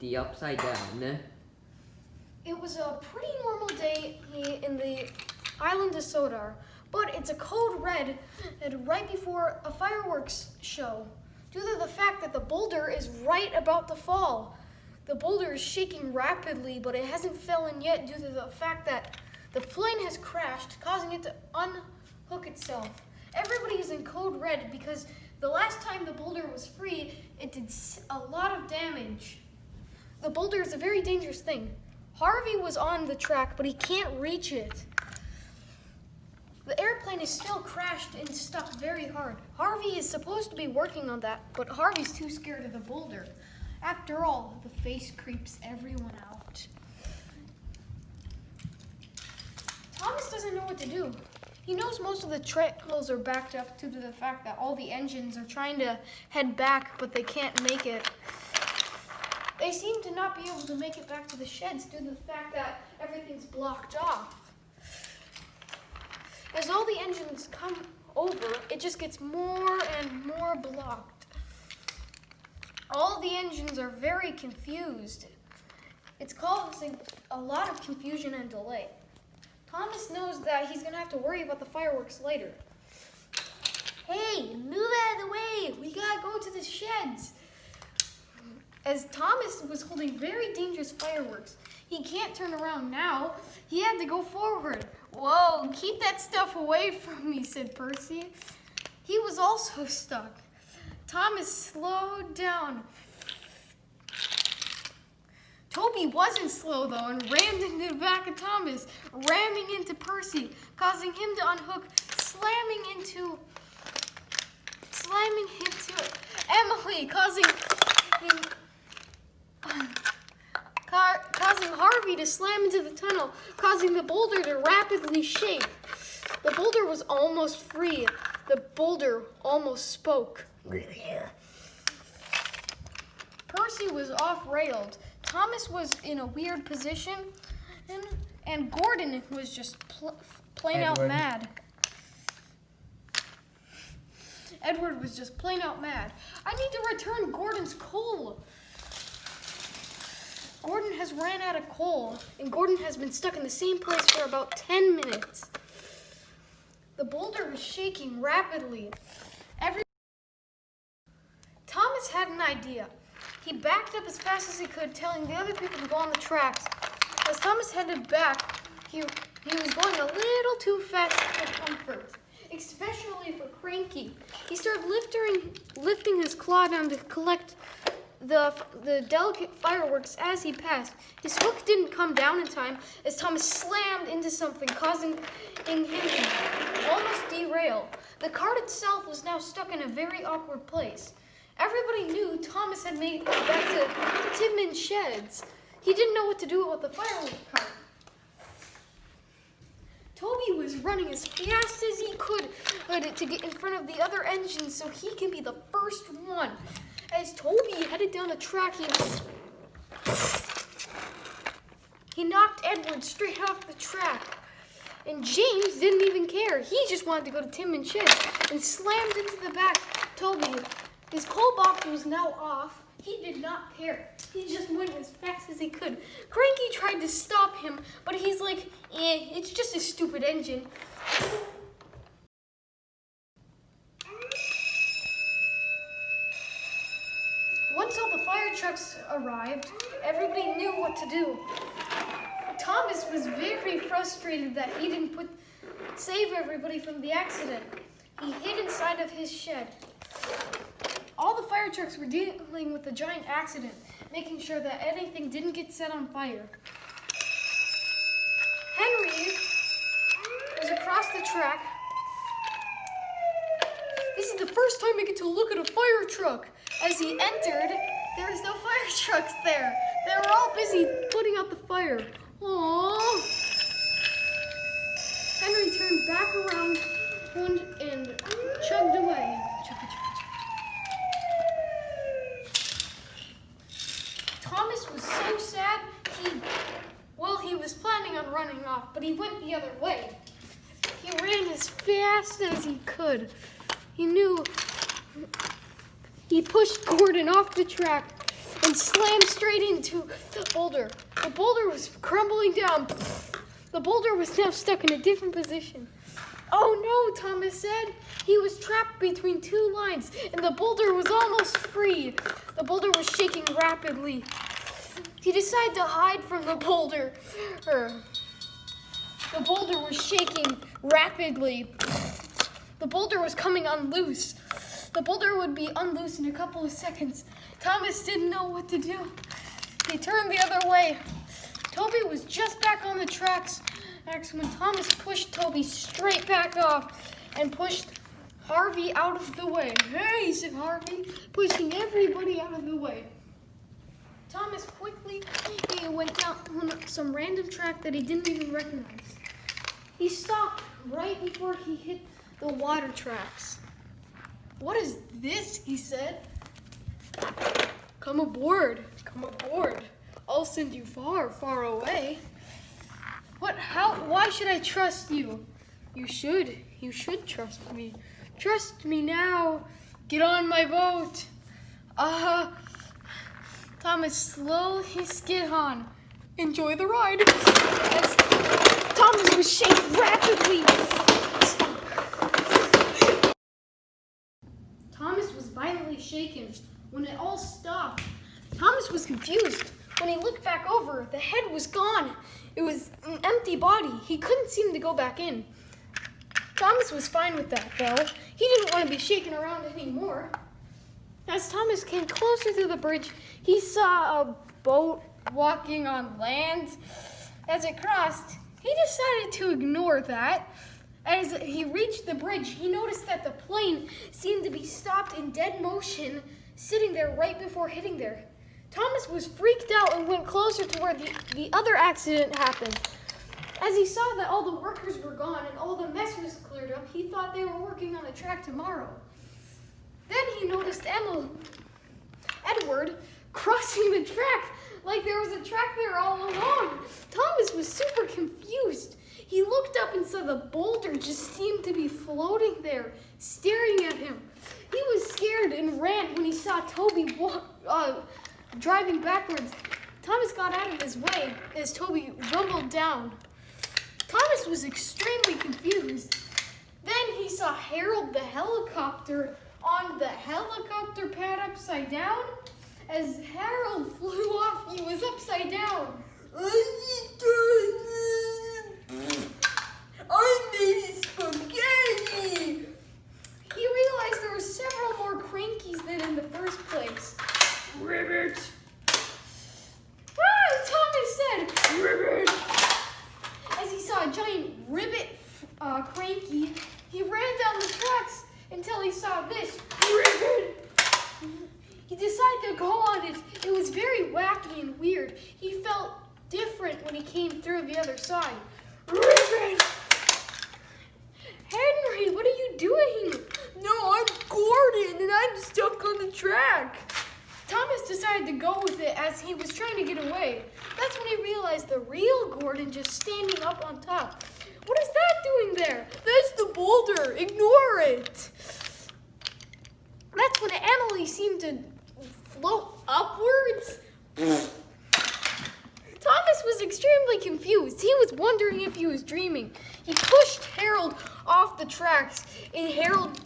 the Upside Down. It was a pretty normal day in the island of Sodar, but it's a code red right before a fireworks show due to the fact that the boulder is right about to fall. The boulder is shaking rapidly, but it hasn't fallen yet due to the fact that the plane has crashed, causing it to unhook itself. Everybody is in code red because the last time the boulder was free, it did a lot of damage. The boulder is a very dangerous thing. Harvey was on the track, but he can't reach it. The airplane is still crashed and stuck very hard. Harvey is supposed to be working on that, but Harvey's too scared of the boulder. After all, the face creeps everyone out. Thomas doesn't know what to do. He knows most of the trails are backed up due to the fact that all the engines are trying to head back, but they can't make it. They seem to not be able to make it back to the sheds due to the fact that everything's blocked off. As all the engines come over, it just gets more and more blocked. All the engines are very confused. It's causing a lot of confusion and delay. Thomas knows that he's going to have to worry about the fireworks later. Hey, move out of the way! We gotta go to the sheds! As Thomas was holding very dangerous fireworks, he can't turn around now. He had to go forward. Whoa, keep that stuff away from me, said Percy. He was also stuck. Thomas slowed down. Toby wasn't slow though and rammed into the back of Thomas, ramming into Percy, causing him to unhook, slamming into Emily, causing Harvey to slam into the tunnel, causing the boulder to rapidly shake. The boulder was almost free. The boulder almost spoke. Percy was off-railed. Thomas was in a weird position, and Gordon was just plain out mad. Edward was just plain out mad. I need to return Gordon's coal. Gordon has ran out of coal, and Gordon has been stuck in the same place for about 10 minutes. The boulder was shaking rapidly. Thomas had an idea. He backed up as fast as he could, telling the other people to go on the tracks. As Thomas headed back, he was going a little too fast for comfort, especially for Cranky. He started lifting his claw down to collect the delicate fireworks as he passed. His hook didn't come down in time as Thomas slammed into something, causing him to almost derail. The cart itself was now stuck in a very awkward place. Everybody knew Thomas had made it back to Tidman's sheds. He didn't know what to do about the fireworks cart. Toby was running as fast as he could to get in front of the other engines so he can be the first one. As Toby headed down the track, he knocked Edward straight off the track. And James didn't even care. He just wanted to go to Tidman's shed and slammed into the back. Toby, his coal box was now off. He did not care. He just went as fast as he could. Cranky tried to stop him, but he's like, it's just a stupid engine. Once all the fire trucks arrived, everybody knew what to do. Thomas was very frustrated that he didn't save everybody from the accident. He hid inside of his shed. All the fire trucks were dealing with the giant accident, making sure that anything didn't get set on fire. Henry was across the track. This is the first time I get to look at a fire truck. As he entered, there was no fire trucks there. They were all busy putting out the fire. Aww. Henry turned back around and chugged away. Thomas was so sad, he was planning on running off, but he went the other way. He ran as fast as he could. He pushed Gordon off the track and and slammed straight into the boulder. The boulder was crumbling down. The boulder was now stuck in a different position. "Oh no," Thomas said. He was trapped between two lines, and the boulder was almost free. The boulder was shaking rapidly. He decided to hide from the boulder. The boulder was shaking rapidly. The boulder was coming unloose. The boulder would be unloose in a couple of seconds. Thomas didn't know what to do. He turned the other way. Toby was just back on the tracks when Thomas pushed Toby straight back off and pushed Harvey out of the way. "Hey," said Harvey, pushing everybody out of the way. Thomas quickly went down some random track that he didn't even recognize. He stopped right before he hit the water tracks. "What is this?" he said. Come aboard. I'll send you far, far away." Why should I trust you?" You should trust me. Trust me now. Get on my boat." Thomas slowly skid on. "Enjoy the ride." As Thomas was shaking rapidly. Thomas was violently shaken. When it all stopped, Thomas was confused. When he looked back over, the head was gone. It was an empty body. He couldn't seem to go back in. Thomas was fine with that, though. He didn't want to be shaken around anymore. As Thomas came closer to the bridge, he saw a boat walking on land. As it crossed, he decided to ignore that. As he reached the bridge, he noticed that the plane seemed to be stopped in dead motion, sitting there right before hitting there. Thomas was freaked out and went closer to where the other accident happened. As he saw that all the workers were gone and all the mess was cleared up, he thought they were working on the track tomorrow. Then he noticed Edward crossing the track like there was a track there all along. Thomas was super confused. He looked up and saw the boulder just seemed to be floating there, staring at him. He was scared and ran when he saw Toby driving backwards. Thomas got out of his way as Toby rumbled down. Thomas was extremely confused. Then he saw Harold the helicopter on the helicopter pad upside down. As Harold flew off, he was upside down. "I made spaghetti!" He realized there were several more crankies than in the first place. "Ribbit!" Thomas said, "Ribbit!" As he saw a giant ribbit cranky, he ran down the tracks until he saw this ribbit. He decided to go on it. It was very wacky and weird. He felt different when he came through the other side. "Ribbit!" "Henry, what are you doing?" "No, I'm Gordon and I'm stuck on the track." Thomas decided to go with it as he was trying to get away. That's when he realized the real Gordon just standing up on top. "What is that doing there?" "That's the boulder. Ignore it." That's when Emily seemed to float upwards. Thomas was extremely confused. He was wondering if he was dreaming. He pushed Harold off the tracks, and Harold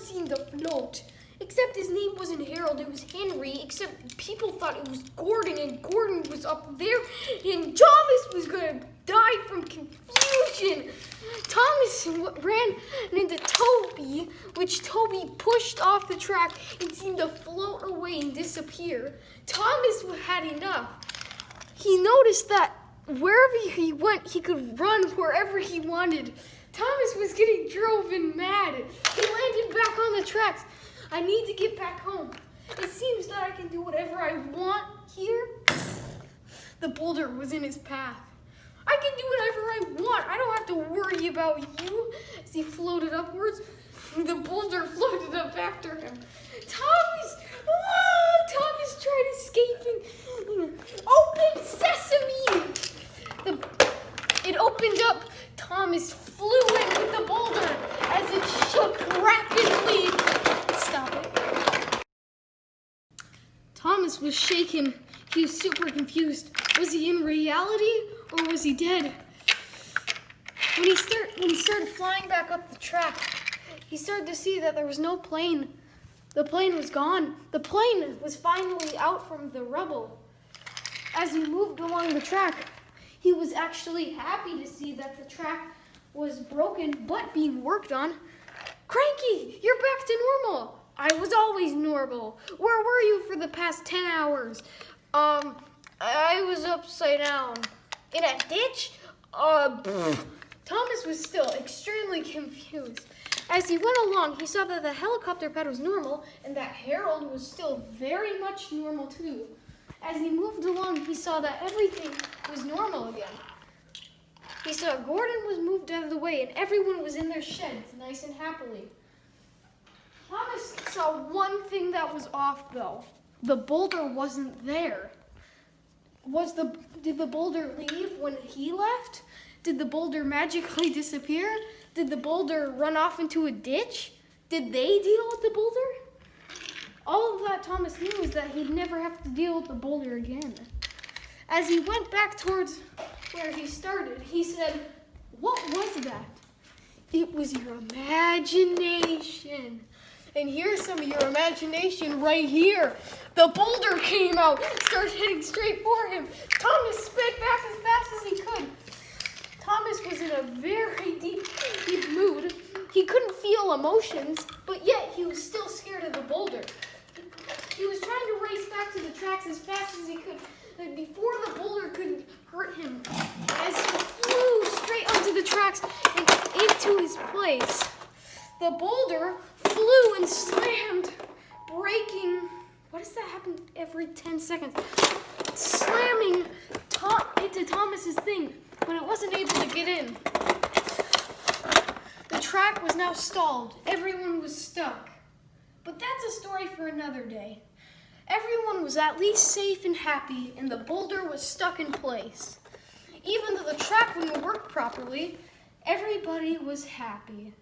seemed to float. Except his name wasn't Harold, it was Henry, except people thought it was Gordon, and Gordon was up there, and Thomas was going to die from confusion. Thomas ran into Toby, which Toby pushed off the track and seemed to float away and disappear. Thomas had enough. He noticed that wherever he went, he could run wherever he wanted. Thomas was getting driven mad. He landed back on the tracks. "I need to get back home. It seems that I can do whatever I want here." The boulder was in his path. "I can do whatever I want. I don't have to worry about you." As he floated upwards, the boulder floated up after him. Thomas tried escaping. "Open sesame!" It opened up. Thomas flew in with the boulder as it shook rapidly. Stop it. Thomas was was shaken. He was super confused. Was he in reality or was he dead? When he started flying back up the track, he started to see that there was no plane. The plane was gone. The plane was finally out from the rubble. As he moved along the track, he was actually happy to see that the track was broken but being worked on. Cranky, you're back to normal. I was always normal. Where were you for the past 10 hours? I was upside down. In a ditch? Thomas was still extremely confused. As he went along, he saw that the helicopter pad was normal and that Harold was still very much normal too. As he moved along, he saw that everything was normal again. He saw Gordon was moved out of the way and everyone was in their sheds nice and happily. Thomas saw one thing that was off though. The boulder wasn't there. Did the boulder leave when he left? Did the boulder magically disappear? Did the boulder run off into a ditch? Did they deal with the boulder? All of that Thomas knew is that he'd never have to deal with the boulder again. As he went back towards where he started, he said, "What was that?" "It was your imagination." And here's some of your imagination right here. The boulder came out, started heading straight for him. Thomas sped back as fast as he could. Thomas was in a very deep mood. He couldn't feel emotions, but yet he was still scared of the boulder. He was trying to race back to the tracks as fast as he could, but before the boulder could hurt him, as he flew straight onto the tracks and into his place, the boulder flew and slammed, breaking. Why does that happen every 10 seconds? Slamming into Thomas's thing, but it wasn't able to get in. The track was now stalled. Everyone was stuck. But that's a story for another day. Everyone was at least safe and happy, and the boulder was stuck in place. Even though the track wouldn't work properly, everybody was happy.